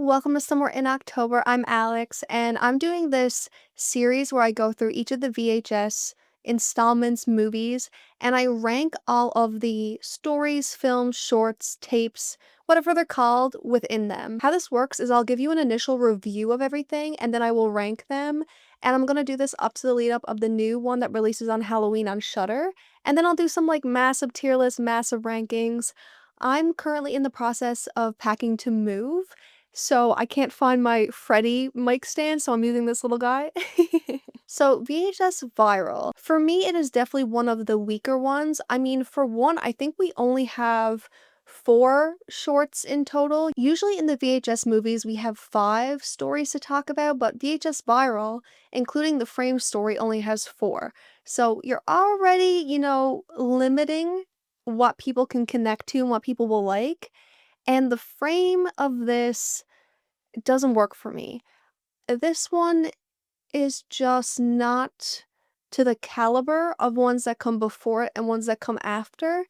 welcome to Somewhere in October. I'm Alex, and I'm doing this series where I go through each of the VHS installments, movies, and I rank all of the stories, films, shorts, tapes, whatever they're called, within them. How this works is I'll give you an initial review of everything, and then I will rank them, and I'm gonna do this up to the lead up of the new one that releases on Halloween on Shudder, and then I'll do some like massive tier lists, massive rankings. I'm currently in the process of packing to move, so I can't find my Freddy mic stand, so I'm using this little guy. So VHS Viral. For me, it is definitely one of the weaker ones. I mean, for one, I think we only have 4 shorts in total. Usually in the VHS movies, we have 5 stories to talk about, but VHS Viral, including the frame story, only has 4. So you're already, limiting what people can connect to and what people will like. And the frame of this doesn't work for me. This one is just not to the caliber of ones that come before it and ones that come after.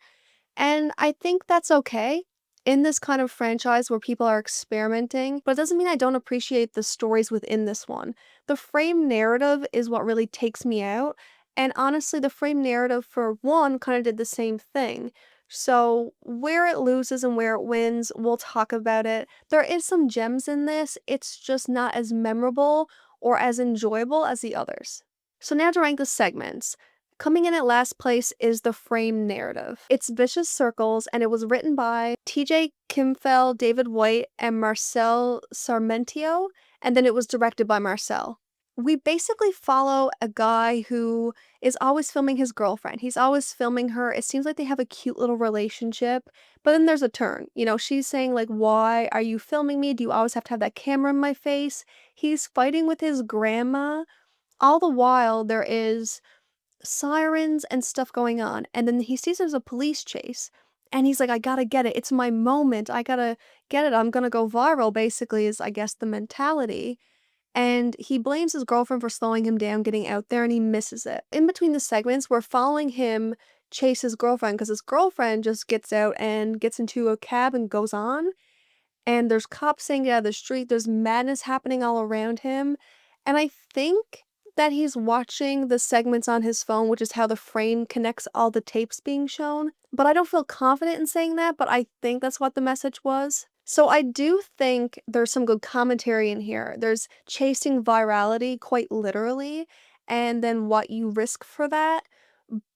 And I think that's okay in this kind of franchise where people are experimenting, but it doesn't mean I don't appreciate the stories within this one. The frame narrative is what really takes me out, and honestly, the frame narrative for one kind of did the same thing. So, where it loses and where it wins, we'll talk about it. There is some gems in this, it's just not as memorable or as enjoyable as the others. So now to rank the segments. Coming in at last place is the frame narrative. It's Vicious Circles, and it was written by TJ Kimfel, David White, and Marcel Sarmentio, and then it was directed by Marcel. We basically follow a guy who is always filming his girlfriend. He's always filming her. It seems like they have a cute little relationship, but then there's a turn. She's saying, like, why are you filming me? Do you always have to have that camera in my face? He's fighting with his grandma. All the while, there is sirens and stuff going on, and then he sees there's a police chase, and he's like, I gotta get it, it's my moment, I gotta get it, I'm gonna go viral, basically, is I guess the mentality. And he blames his girlfriend for slowing him down getting out there, and he misses it. In between the segments, we're following him chase his girlfriend because his girlfriend just gets out and gets into a cab and goes on, and there's cops saying get out of the street, there's madness happening all around him, and I think that he's watching the segments on his phone, which is how the frame connects all the tapes being shown, but I don't feel confident in saying that, but I think that's what the message was. So I do think there's some good commentary in here. There's chasing virality quite literally, and then what you risk for that,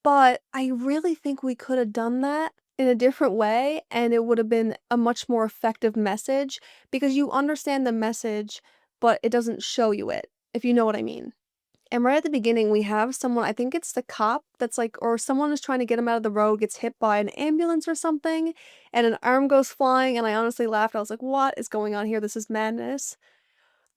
but I really think we could have done that in a different way, and it would have been a much more effective message because you understand the message, but it doesn't show you it, if you know what I mean. And right at the beginning, we have someone, I think it's the cop that's like, or someone is trying to get him out of the road, gets hit by an ambulance or something, and an arm goes flying, and I honestly laughed. I was like, what is going on here? This is madness.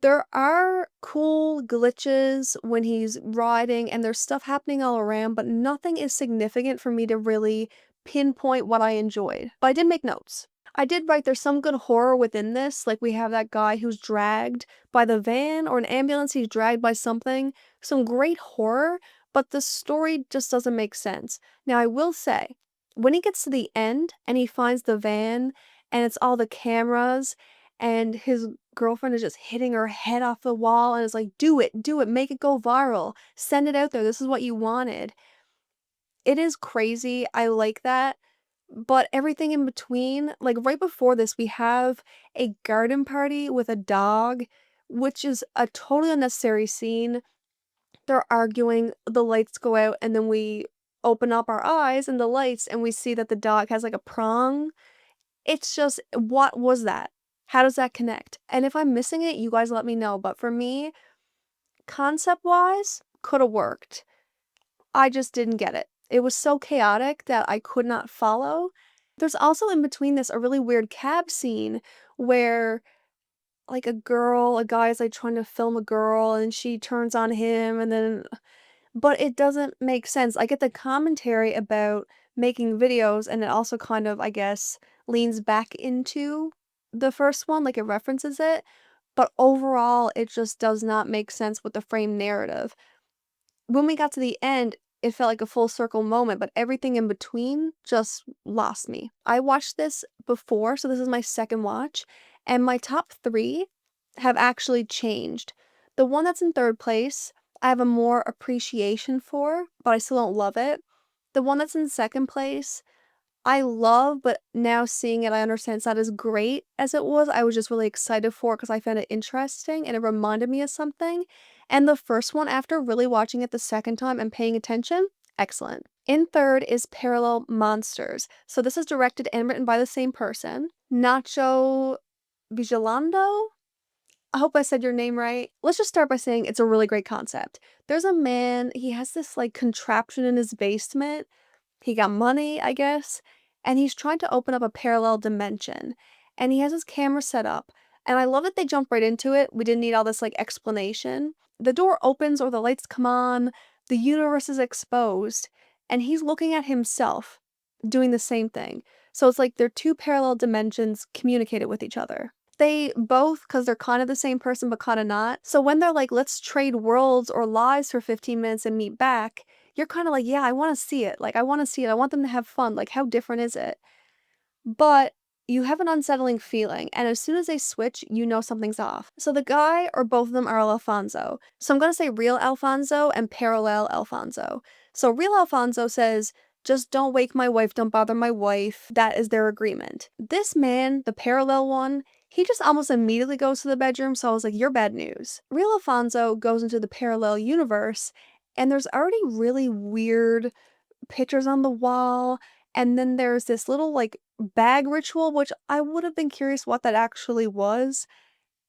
There are cool glitches when he's riding, and there's stuff happening all around, but nothing is significant for me to really pinpoint what I enjoyed. But I did make notes. I did write there's some good horror within this, like we have that guy who's dragged by the van or an ambulance, he's dragged by something. Some great horror, but the story just doesn't make sense. Now, I will say, when he gets to the end and he finds the van and it's all the cameras and his girlfriend is just hitting her head off the wall and is like, do it, make it go viral, send it out there, this is what you wanted. It is crazy, I like that, but everything in between, like right before this, we have a garden party with a dog, which is a totally unnecessary scene. They're arguing, the lights go out, and then we open up our eyes and the lights and we see that the dog has like a prong. It's just, what was that? How does that connect? And if I'm missing it, you guys let me know. But for me, concept-wise, could have worked. I just didn't get it. It was so chaotic that I could not follow. There's also in between this a really weird cab scene where like a guy is like trying to film a girl and she turns on him and then but it doesn't make sense. I get the commentary about making videos and it also kind of, I guess, leans back into the first one, like it references it, but overall it just does not make sense with the frame narrative. When we got to the end, it felt like a full circle moment, but everything in between just lost me. I watched this before, so this is my second watch, and my top 3 have actually changed. The one that's in 3rd place, I have a more appreciation for, but I still don't love it. The one that's in 2nd place, I love, but now seeing it, I understand it's not as great as it was. I was just really excited for it because I found it interesting and it reminded me of something. And the first one, after really watching it the second time and paying attention, excellent. In 3rd is Parallel Monsters. So this is directed and written by the same person, Nacho Vigilando. I hope I said your name right. Let's just start by saying it's a really great concept. There's a man, he has this like contraption in his basement. He got money, I guess, and he's trying to open up a parallel dimension. And he has his camera set up. And I love that they jumped right into it. We didn't need all this like explanation. The door opens or the lights come on, the universe is exposed, and he's looking at himself doing the same thing. So it's like they're two parallel dimensions communicated with each other. They both, because they're kind of the same person but kind of not. So when they're like, let's trade worlds or lives for 15 minutes and meet back, you're kind of like, yeah, I want to see it. Like, I want to see it. I want them to have fun. Like, how different is it? But you have an unsettling feeling, and as soon as they switch, you know something's off. So the guy or both of them are Alfonso. So I'm gonna say real Alfonso and parallel Alfonso. So real Alfonso says, just don't wake my wife, don't bother my wife. That is their agreement. This man, the parallel one, he just almost immediately goes to the bedroom, so I was like, you're bad news. Real Alfonso goes into the parallel universe, and there's already really weird pictures on the wall, and then there's this little, like, bag ritual, which I would have been curious what that actually was,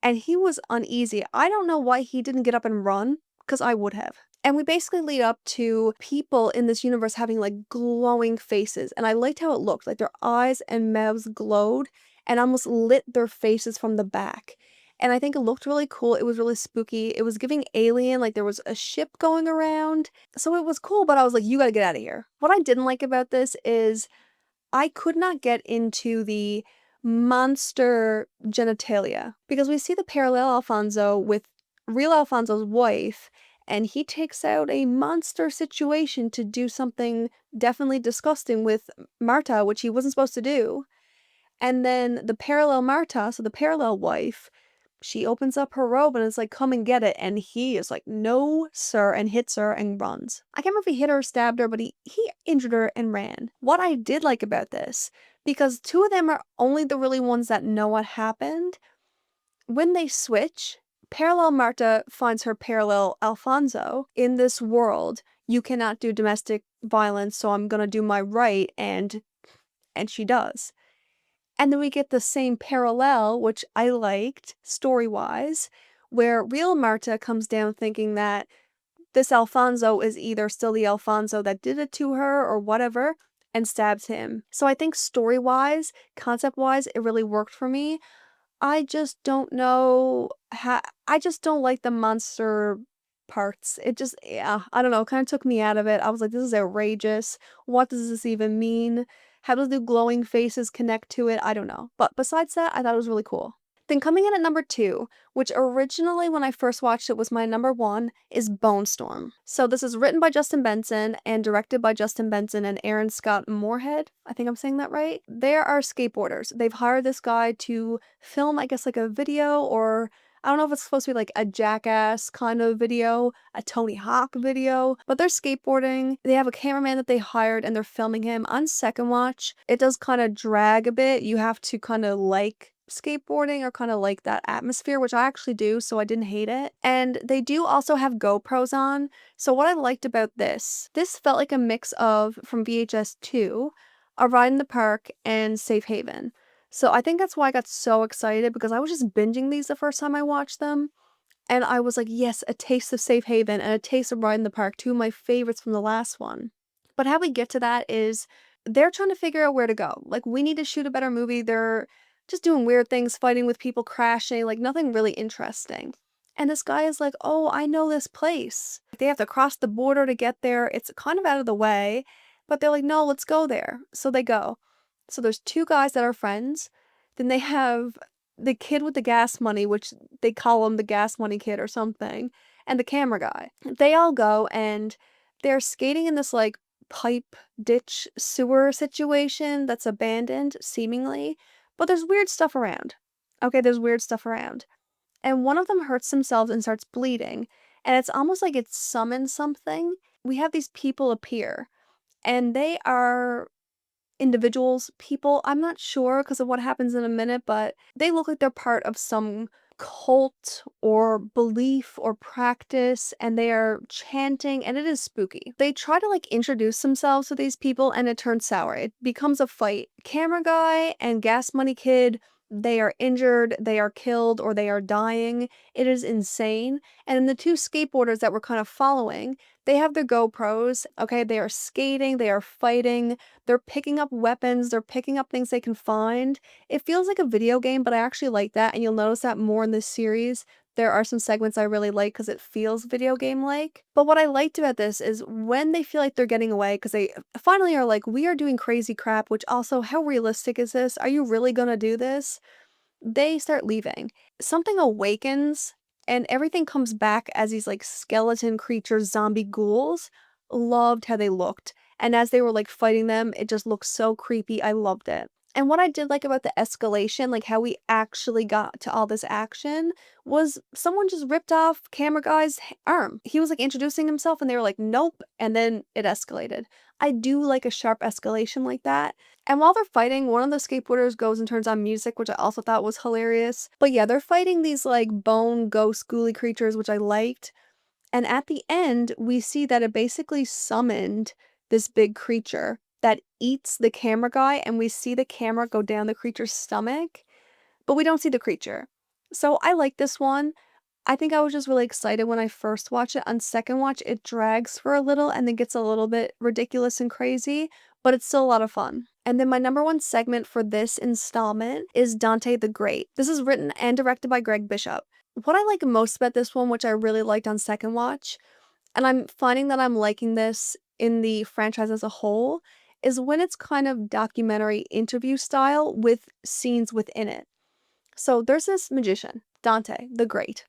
and he was uneasy. I don't know why he didn't get up and run, because I would have. And we basically lead up to people in this universe having, like, glowing faces, and I liked how it looked, like, their eyes and mouths glowed and almost lit their faces from the back. And I think it looked really cool, it was really spooky, it was giving Alien, like, there was a ship going around, so it was cool, but I was like, "You gotta get out of here." What I didn't like about this is I could not get into the monster genitalia, because we see the parallel Alfonso with real Alfonso's wife, and he takes out a monster situation to do something definitely disgusting with Marta, which he wasn't supposed to do. And then the parallel Marta, so the parallel wife, she opens up her robe and is like, "Come and get it," and he is like, "No, sir," and hits her and runs. I can't remember if he hit her or stabbed her, but he injured her and ran. What I did like about this, because two of them are only the really ones that know what happened, when they switch, parallel Marta finds her parallel Alfonso in this world. You cannot do domestic violence, so I'm gonna do my right, and she does. And then we get the same parallel, which I liked story-wise, where real Marta comes down thinking that this Alfonso is either still the Alfonso that did it to her or whatever, and stabs him. So I think story-wise, concept-wise, it really worked for me. I just don't know how. I just don't like the monster parts. It just, yeah, I don't know, kind of took me out of it. I was like, this is outrageous. What does this even mean? How does the glowing faces connect to it? I don't know. But besides that, I thought it was really cool. Then coming in at number 2, which originally when I first watched it was my number 1, is Bone Storm. So this is written by Justin Benson and directed by Justin Benson and Aaron Scott Moorhead. I think I'm saying that right. They are skateboarders. They've hired this guy to film, I guess, like a video, or I don't know if it's supposed to be like a Jackass kind of video, a Tony Hawk video, but they're skateboarding. They have a cameraman that they hired and they're filming him. On second watch, it does kind of drag a bit. You have to kind of like skateboarding or kind of like that atmosphere, which I actually do, so I didn't hate it. And they do also have GoPros on. So what I liked about this felt like a mix of, from VHS 2, A Ride in the Park, and Safe Haven. So I think that's why I got so excited, because I was just binging these the first time I watched them. And I was like, yes, a taste of Safe Haven and a taste of Ride in the Park, two of my favorites from the last one. But how we get to that is they're trying to figure out where to go. Like, we need to shoot a better movie. They're just doing weird things, fighting with people, crashing, like nothing really interesting. And this guy is like, oh, I know this place. They have to cross the border to get there. It's kind of out of the way, but they're like, no, let's go there. So they go. So there's two guys that are friends. Then they have the kid with the gas money, which they call him the gas money kid or something, and the camera guy. They all go and they're skating in this like pipe ditch sewer situation that's abandoned, seemingly, but there's weird stuff around. Okay, there's weird stuff around. and one of them hurts themselves and starts bleeding, and it's almost like it summons something. We have these people appear, and they are individuals, people, I'm not sure because of what happens in a minute, but they look like they're part of some cult or belief or practice, and they are chanting, and it is spooky. They try to, like, introduce themselves to these people, and it turns sour. It becomes a fight. Camera guy and Gas Money Kid, they are injured, they are killed, or they are dying. It is insane, and the two skateboarders that we're kind of following, they have their GoPros, okay? They are skating, they are fighting, they're picking up weapons, they're picking up things they can find. It feels like a video game, but I actually like that, and you'll notice that more in this series. There are some segments I really like because it feels video game-like. But what I liked about this is when they feel like they're getting away, because they finally are like, we are doing crazy crap, which also, how realistic is this? Are you really gonna do this? They start leaving. Something awakens and everything comes back as these like skeleton creatures, zombie ghouls. Loved how they looked. And as they were like fighting them, it just looked so creepy. I loved it. And what I did like about the escalation, like how we actually got to all this action, was someone just ripped off camera guy's arm. He was like introducing himself and they were like, nope. And then it escalated. I do like a sharp escalation like that. And while they're fighting, one of the skateboarders goes and turns on music, which I also thought was hilarious. But yeah, they're fighting these like bone ghost ghouly creatures, which I liked. And at the end, we see that it basically summoned this big creature that eats the camera guy, and we see the camera go down the creature's stomach, but we don't see the creature. So I like this one. I think I was just really excited when I first watched it. On second watch, it drags for a little and then gets a little bit ridiculous and crazy, but it's still a lot of fun. And then my number one segment for this installment is Dante the Great. This is written and directed by Greg Bishop. What I like most about this one, which I really liked on second watch, and I'm finding that I'm liking this in the franchise as a whole, is when it's kind of documentary interview style with scenes within it. So there's this magician, Dante the Great,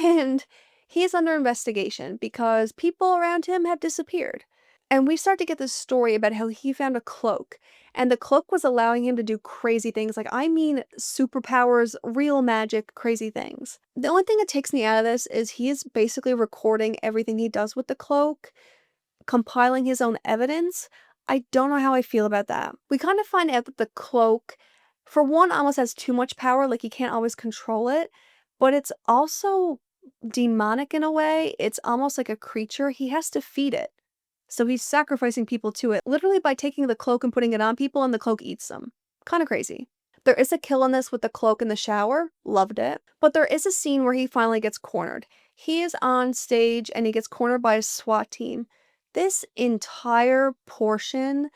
and he is under investigation because people around him have disappeared. And we start to get this story about how he found a cloak, and the cloak was allowing him to do crazy things. Like, I mean, superpowers, real magic, crazy things. The only thing that takes me out of this is he is basically recording everything he does with the cloak, compiling his own evidence. I don't know how I feel about that. We kind of find out that the cloak, for one, almost has too much power, like he can't always control it, but it's also demonic in a way. It's almost like a creature. He has to feed it. So he's sacrificing people to it, literally by taking the cloak and putting it on people, and the cloak eats them. Kind of crazy. There is a kill in this with the cloak in the shower. Loved it. But there is a scene where he finally gets cornered. He is on stage and he gets cornered by a SWAT team. This entire portion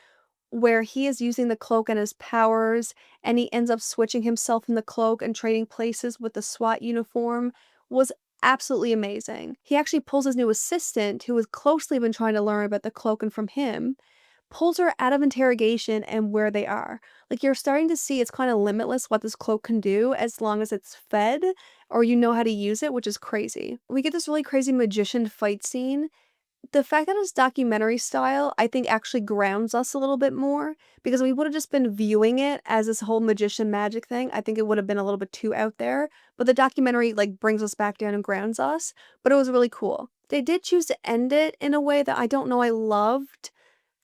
where he is using the cloak and his powers, and he ends up switching himself in the cloak and trading places with the SWAT uniform, was absolutely amazing. He actually pulls his new assistant, who has closely been trying to learn about the cloak and from him, pulls her out of interrogation and where they are. Like, you're starting to see it's kind of limitless what this cloak can do as long as it's fed or you know how to use it, which is crazy. We get this really crazy magician fight scene. The fact that it's documentary style, I think actually grounds us a little bit more, because we would have just been viewing it as this whole magician magic thing. I think it would have been a little bit too out there, but the documentary like brings us back down and grounds us, but it was really cool. They did choose to end it in a way that I don't know I loved,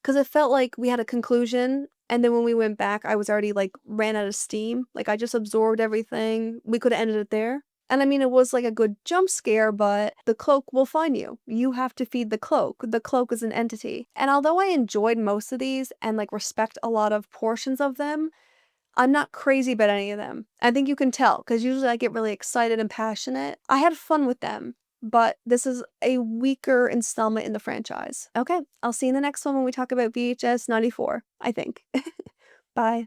because it felt like we had a conclusion, and then when we went back, I was already like ran out of steam. Like, I just absorbed everything. We could have ended it there. And I mean, it was like a good jump scare, but the cloak will find you. You have to feed the cloak. The cloak is an entity. And although I enjoyed most of these and like respect a lot of portions of them, I'm not crazy about any of them. I think you can tell, because usually I get really excited and passionate. I had fun with them, but this is a weaker installment in the franchise. Okay, I'll see you in the next one when we talk about VHS 94, I think. Bye.